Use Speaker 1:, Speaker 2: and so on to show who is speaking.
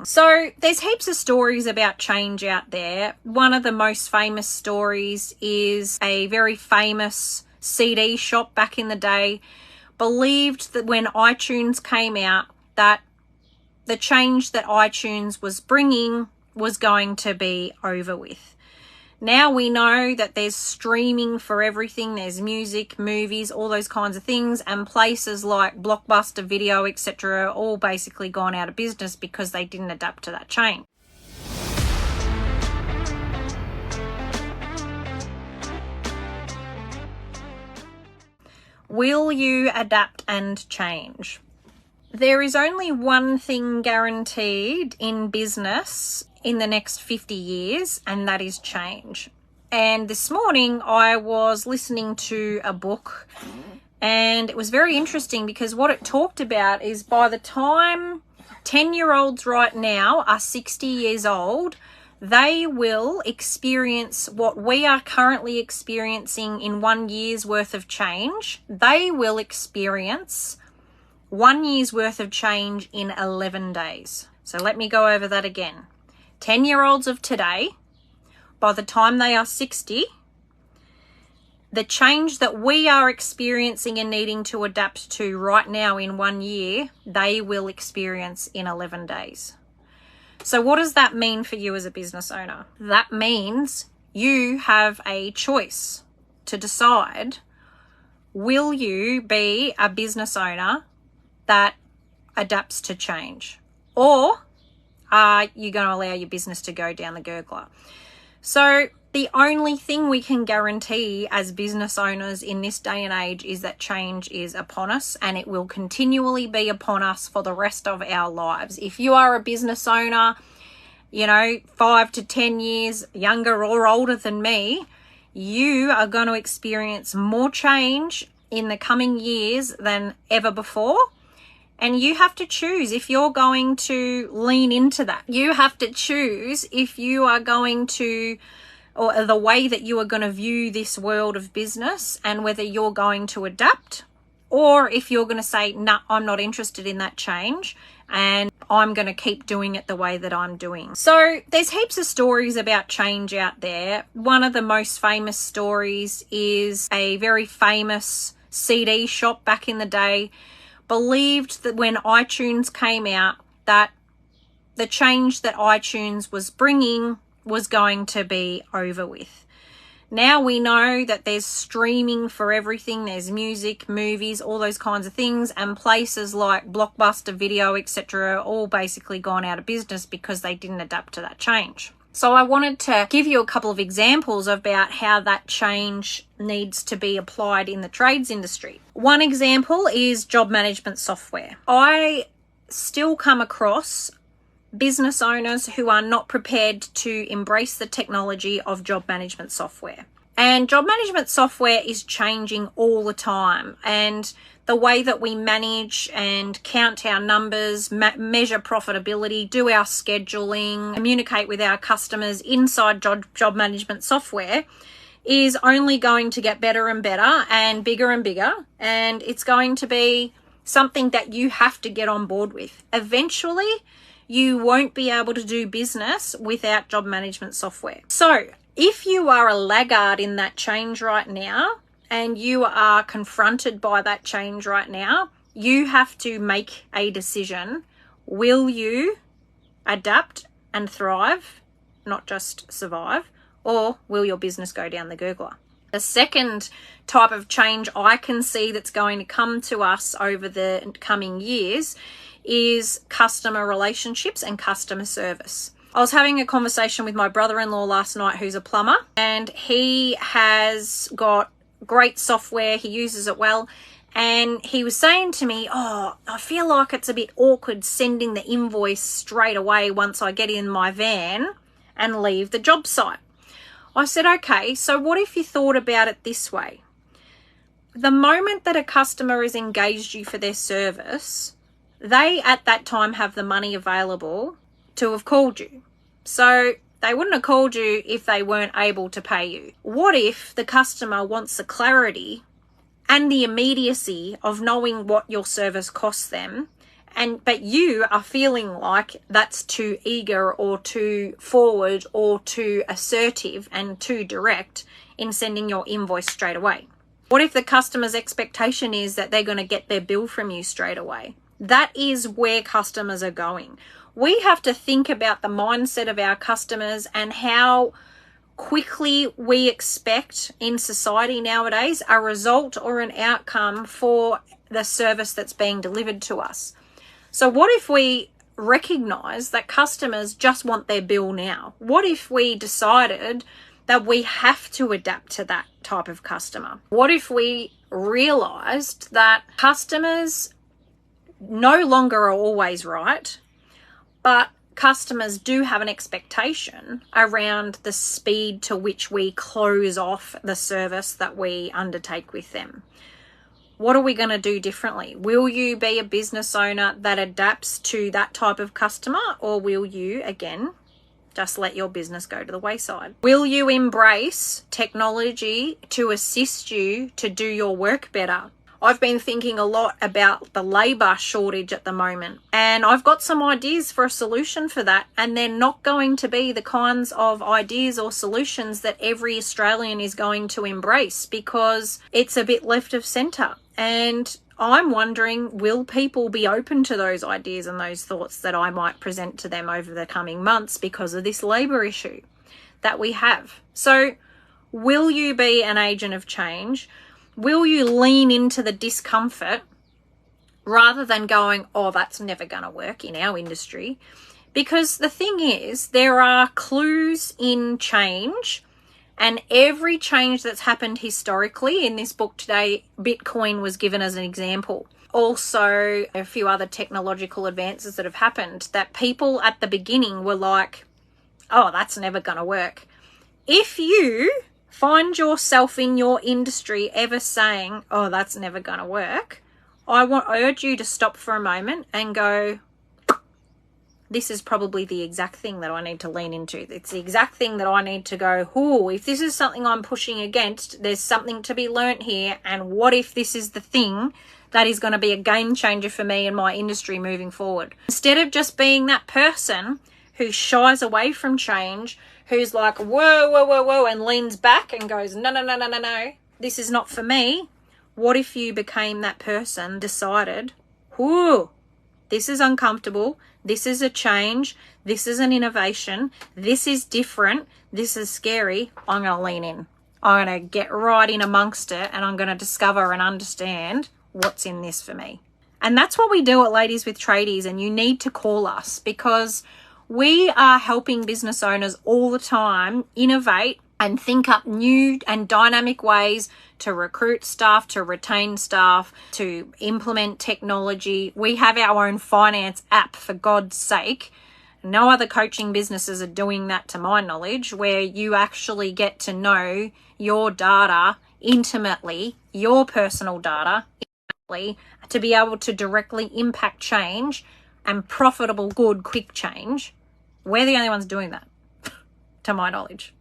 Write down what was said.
Speaker 1: So there's heaps of stories about change out there. One of the most famous stories is a very famous CD shop back in the day believed that when iTunes came out, that the change that iTunes was bringing was going to be over with. Now we know that there's streaming for everything. There's music, movies, all those kinds of things, and places like Blockbuster Video, etc., are all basically gone out of business because they didn't adapt to that change. Will you adapt and change? There is only one thing guaranteed in business in the next 50 years, and that is change. And this morning I was listening to a book, and it was very interesting because what it talked about is by the time 10-year-olds right now are 60 years old, they will experience what we are currently experiencing in 1 year's worth of change. They will experience 1 year's worth of change in 11 days. So let me go over that again. 10-year-olds of today, by the time they are 60, the change that we are experiencing and needing to adapt to right now in 1 year, they will experience in 11 days. So what does that mean for you as a business owner? That means you have a choice to decide, will you be a business owner that adapts to change, or are you going to allow your business to go down the gurgler? So the only thing we can guarantee as business owners in this day and age is that change is upon us, and it will continually be upon us for the rest of our lives. If you are a business owner, 5 to 10 years younger or older than me, you are going to experience more change in the coming years than ever before. And you have to choose if you're going to lean into that. You have to choose if you are going to, or the way that you are going to view this world of business, and whether you're going to adapt, or if you're going to say, nah, I'm not interested in that change and I'm going to keep doing it the way that I'm doing. So there's heaps of stories about change out there. One of the most famous stories is a very famous CD shop back in the day believed that when iTunes came out, that the change that iTunes was bringing was going to be over with. Now we know that there's streaming for everything. There's music, movies, all those kinds of things, and places like Blockbuster Video, etc., are all basically gone out of business because they didn't adapt to that change. So I wanted to give you a couple of examples about how that change needs to be applied in the trades industry. One example is job management software. I still come across business owners who are not prepared to embrace the technology of job management software. And job management software is changing all the time, and the way that we manage and count our numbers, measure profitability, do our scheduling, communicate with our customers inside job management software is only going to get better and better and bigger, and it's going to be something that you have to get on board with. Eventually, you won't be able to do business without job management software. So if you are a laggard in that change right now, and you are confronted by that change right now, you have to make a decision. Will you adapt and thrive, not just survive, or will your business go down the gurgler? The second type of change I can see that's going to come to us over the coming years is customer relationships and customer service. I was having a conversation with my brother-in-law last night, who's a plumber, and he has got great software. He uses it well. And he was saying to me, I feel like it's a bit awkward sending the invoice straight away once I get in my van and leave the job site. I said, okay, so what if you thought about it this way? The moment that a customer has engaged you for their service, they at that time have the money available to have called you. So they wouldn't have called you if they weren't able to pay you. What if the customer wants the clarity and the immediacy of knowing what your service costs them, But you are feeling like that's too eager or too forward or too assertive and too direct in sending your invoice straight away. What if the customer's expectation is that they're going to get their bill from you straight away? That is where customers are going. We have to think about the mindset of our customers and how quickly we expect in society nowadays a result or an outcome for the service that's being delivered to us. So what if we recognize that customers just want their bill now? What if we decided that we have to adapt to that type of customer? What if we realized that customers no longer are always right, but customers do have an expectation around the speed to which we close off the service that we undertake with them? What are we going to do differently? Will you be a business owner that adapts to that type of customer, or will you, again, just let your business go to the wayside? Will you embrace technology to assist you to do your work better? I've been thinking a lot about the labour shortage at the moment, and I've got some ideas for a solution for that, and they're not going to be the kinds of ideas or solutions that every Australian is going to embrace, because it's a bit left of centre. And I'm wondering, will people be open to those ideas and those thoughts that I might present to them over the coming months because of this labour issue that we have? So will you be an agent of change? Will you lean into the discomfort rather than going, oh, that's never going to work in our industry? Because the thing is, there are clues in change, and every change that's happened historically, in this book today, Bitcoin was given as an example. Also, a few other technological advances that have happened that people at the beginning were like, oh, that's never going to work. If you find yourself in your industry ever saying, oh, that's never going to work, I urge you to stop for a moment and go, this is probably the exact thing that I need to lean into. It's the exact thing that I need to go, oh, if this is something I'm pushing against, there's something to be learnt here. And what if this is the thing that is going to be a game changer for me in my industry moving forward? Instead of just being that person who shies away from change, who's like, whoa, whoa, whoa, whoa, and leans back and goes, no, no, no, no, no, no, this is not for me. What if you became that person, decided, whoo, this is uncomfortable, this is a change, this is an innovation, this is different, this is scary, I'm going to lean in. I'm going to get right in amongst it, and I'm going to discover and understand what's in this for me. And that's what we do at Ladies with Tradies, and you need to call us, because we are helping business owners all the time innovate and think up new and dynamic ways to recruit staff, to retain staff, to implement technology. We have our own finance app, for God's sake. No other coaching businesses are doing that, to my knowledge, where you actually get to know your data intimately, your personal data intimately, to be able to directly impact change and profitable, good, quick change. We're the only ones doing that, to my knowledge.